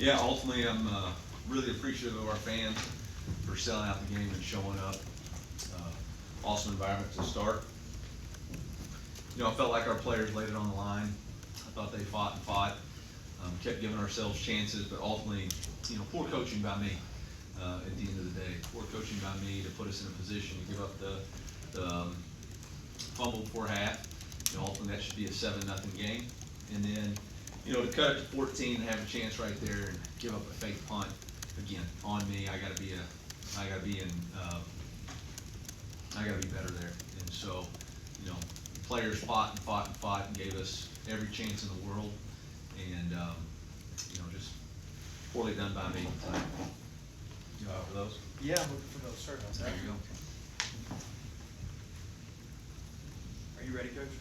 Yeah, ultimately, I'm really appreciative of our fans for selling out the game and showing up. Awesome environment to start. I felt like our players laid it on the line. I thought they fought and fought, kept giving ourselves chances, but ultimately, poor coaching by me at the end of the day. Poor coaching by me to put us in a position to give up the fumble before half. Ultimately, that should be a 7-0 game. And then, to cut it to 14 and have a chance right there and give up a fake punt, again, on me. I gotta be better there. And so, players fought and fought and fought and gave us every chance in the world. And, just poorly done by me tonight. For those? Yeah, I'm looking for those. Sorry about that. There you go. Are you ready, Coach?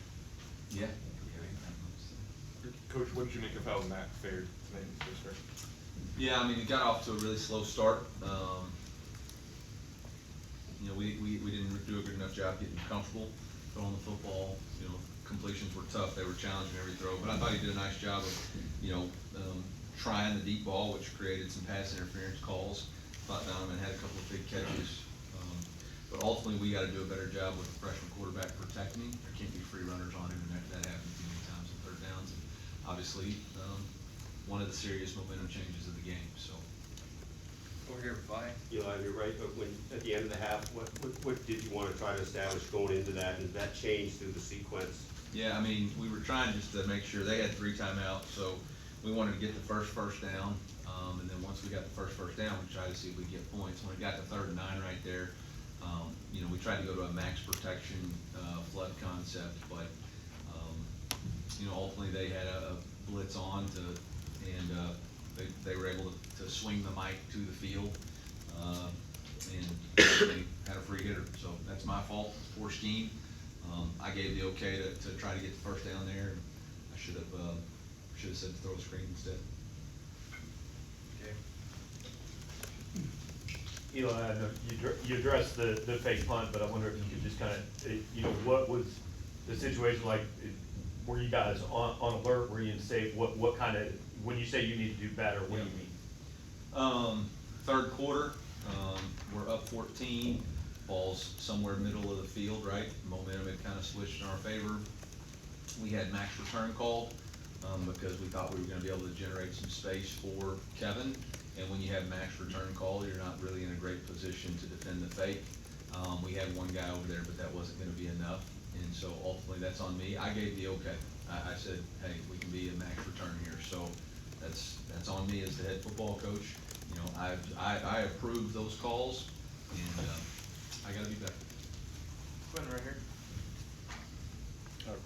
Yeah. Coach, what did you make of how Matt fared tonight in his first start? Yeah, he got off to a really slow start. We didn't do a good enough job getting comfortable throwing the football. Completions were tough. They were challenging every throw, but I thought he did a nice job of, trying the deep ball, which created some pass interference calls. Thought Donovan had a couple of big catches. But ultimately, we got to do a better job with the freshman quarterback protecting him. There can't be free runners on him, and that happens too many times on third downs. And obviously, one of the serious momentum changes of the game. So. Over here, Vi. Eli, you're right, but at the end of the half, what did you want to try to establish going into that, and that changed through the sequence? Yeah, we were trying just to make sure they had 3 timeouts, so we wanted to get the first down, and then once we got the first down, we tried to see if we could get points. When we got to 3rd and 9 right there, we tried to go to a max protection flood concept, but ultimately they had a blitz on and they were able to swing the mic to the field, and they had a free hitter. So that's my fault. It's poor scheme. I gave the okay to try to get the first down there, and I should have said to throw a screen instead. Okay. Eli, I know you addressed the fake punt, but I wonder if you could just kind of, what was the situation like? Were you guys on alert? Were you in safe? What kind of, when you say you need to do better, what do you mean? Third quarter, we're up 14. Ball's somewhere middle of the field, right? Momentum had kind of switched in our favor. We had max return called because we thought we were going to be able to generate some space for Kevin. And when you have max return call, you're not really in a great position to defend the fake. We had one guy over there, but that wasn't going to be enough. And so ultimately that's on me. I gave the okay. I said, hey, we can be a max return here. So that's on me as the head football coach. I approve those calls, and I got to be better. Quinn, right here.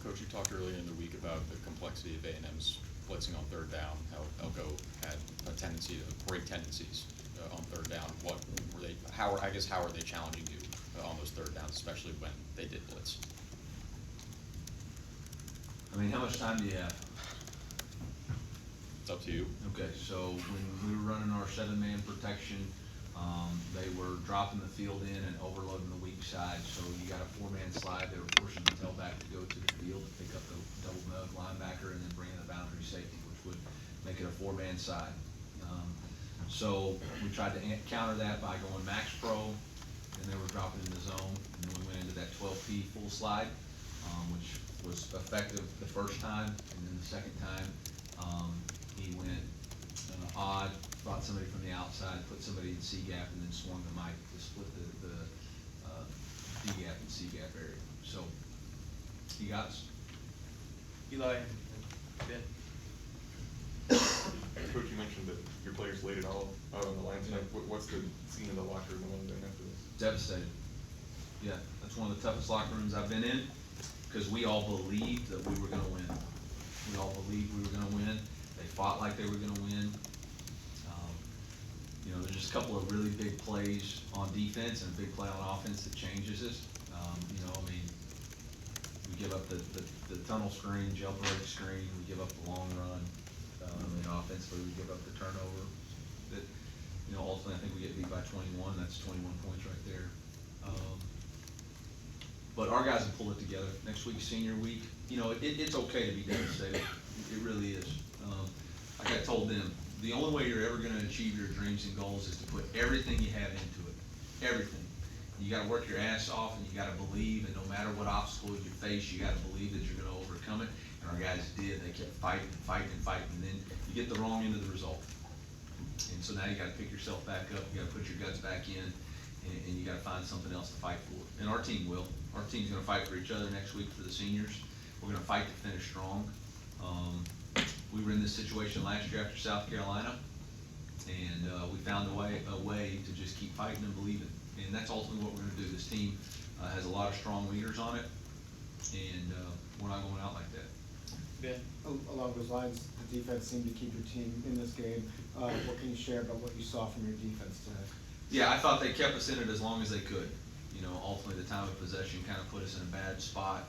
Coach, you talked earlier in the week about the complexity of A&M's blitzing on 3rd down, how Elko had a tendency to break tendencies on 3rd down. What were they? How are they challenging you on those 3rd downs, especially when they did blitz? How much time do you have? It's up to you. Okay, so when we were running our 7-man protection, they were dropping the field in and overloading the weak side. So you got a 4-man slide. They were forcing the tailback to go to the field to pick up the double mug linebacker and then bring in the boundary safety, which would make it a 4-man side. So we tried to counter that by going max pro, and they were dropping in the zone. And then we went into that 12P full slide, which was effective the first time, and then the second time he went odd, brought somebody from the outside, put somebody in C gap, and then swung the mic to split the D gap and C gap area. So he got us. Eli and Ben. Coach, you mentioned that your players laid it all out on the line tonight. What's the scene in the locker room after this? Devastated. Yeah, that's one of the toughest locker rooms I've been in, because we all believed that we were going to win. We all believed we were going to win. They fought like they were going to win. There's just a couple of really big plays on defense and a big play on offense that changes us. We give up the tunnel screen, jailbreak screen. We give up the long run. Offensively, we give up the turnover. That, ultimately, I think we get beat by 21. That's 21 points right there. But our guys have pulled it together. Next week's senior week. It's okay to be devastated. It really is. Like I told them, the only way you're ever gonna achieve your dreams and goals is to put everything you have into it, everything. You gotta work your ass off, and you gotta believe, and no matter what obstacles you face, you gotta believe that you're gonna overcome it, and our guys did. They kept fighting and fighting and fighting, and then you get the wrong end of the result. And so now you gotta pick yourself back up, you gotta put your guts back in, and you gotta find something else to fight for. And our team will. Our team's gonna fight for each other next week for the seniors. We're gonna fight to finish strong. We were in this situation last year after South Carolina, and we found a way to just keep fighting and believing. And that's ultimately what we're gonna do. This team has a lot of strong leaders on it, and we're not going out like that. Ben? Along those lines, the defense seemed to keep your team in this game. What can you share about what you saw from your defense today? Yeah, I thought they kept us in it as long as they could. You know, ultimately, the time of possession kind of put us in a bad spot.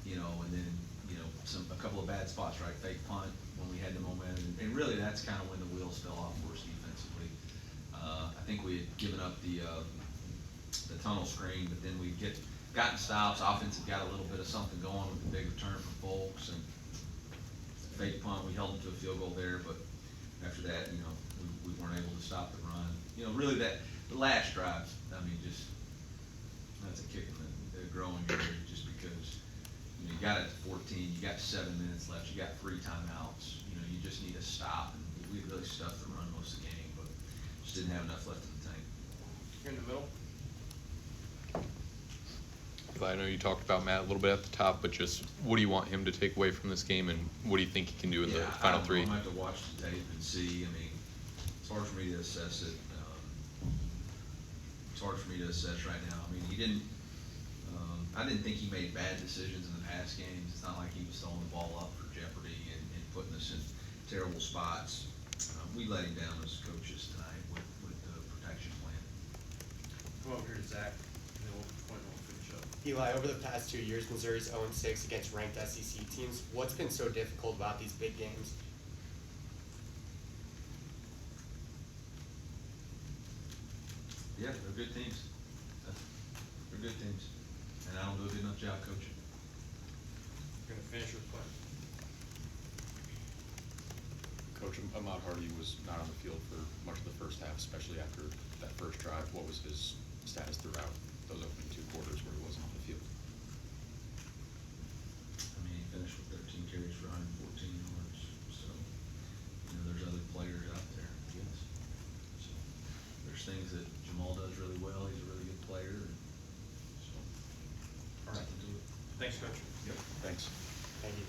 You know, and then, you know, a couple of bad spots, right? Fake punt when we had the momentum. And really, that's kind of when the wheels fell off for us defensively. I think we had given up the tunnel screen, but then we gotten stops. Offense had got a little bit of something going with the big return from Folks, and fake punt, we held them to a field goal there, but after that, you know, we weren't able to stop the run. You know, really the last drive, I mean, just, that's a kick in the growing area, just because, you know, you got it to 14, you got 7 minutes left, you got 3 timeouts, you know, you just need to stop, and we really stuffed the run most of the game, but just didn't have enough left in the tank. You're in the middle? I know you talked about Matt a little bit at the top, but just what do you want him to take away from this game, and what do you think he can do in the final I 3? don't know. I'm gonna have to watch the tape and see. I mean, it's hard for me to assess it. It's hard for me to assess right now. I mean, he didn't. I didn't think he made bad decisions in the past games. It's not like he was throwing the ball up for jeopardy and putting us in terrible spots. We let him down as coaches tonight with the protection plan. Come over here to Zach, and then we'll finish up. Eli, over the past 2 years, Missouri's 0-6 against ranked SEC teams. What's been so difficult about these big games? Yeah, they're good teams. They're good teams, and I don't do a good enough job coaching. You're gonna finish with what? Coach Ahmad Hardy was not on the field for much of the first half, especially after that first drive. What was his status throughout those opening 2 quarters where he wasn't on the field? I mean, he finished with 13 carries for 114 yards, so, you know, there's other players out there, I guess. So, there's things that Jamal does really well, he's a really good player, and so, All right. nothing to it. Thanks, Coach. Yep. Thanks. Thank you.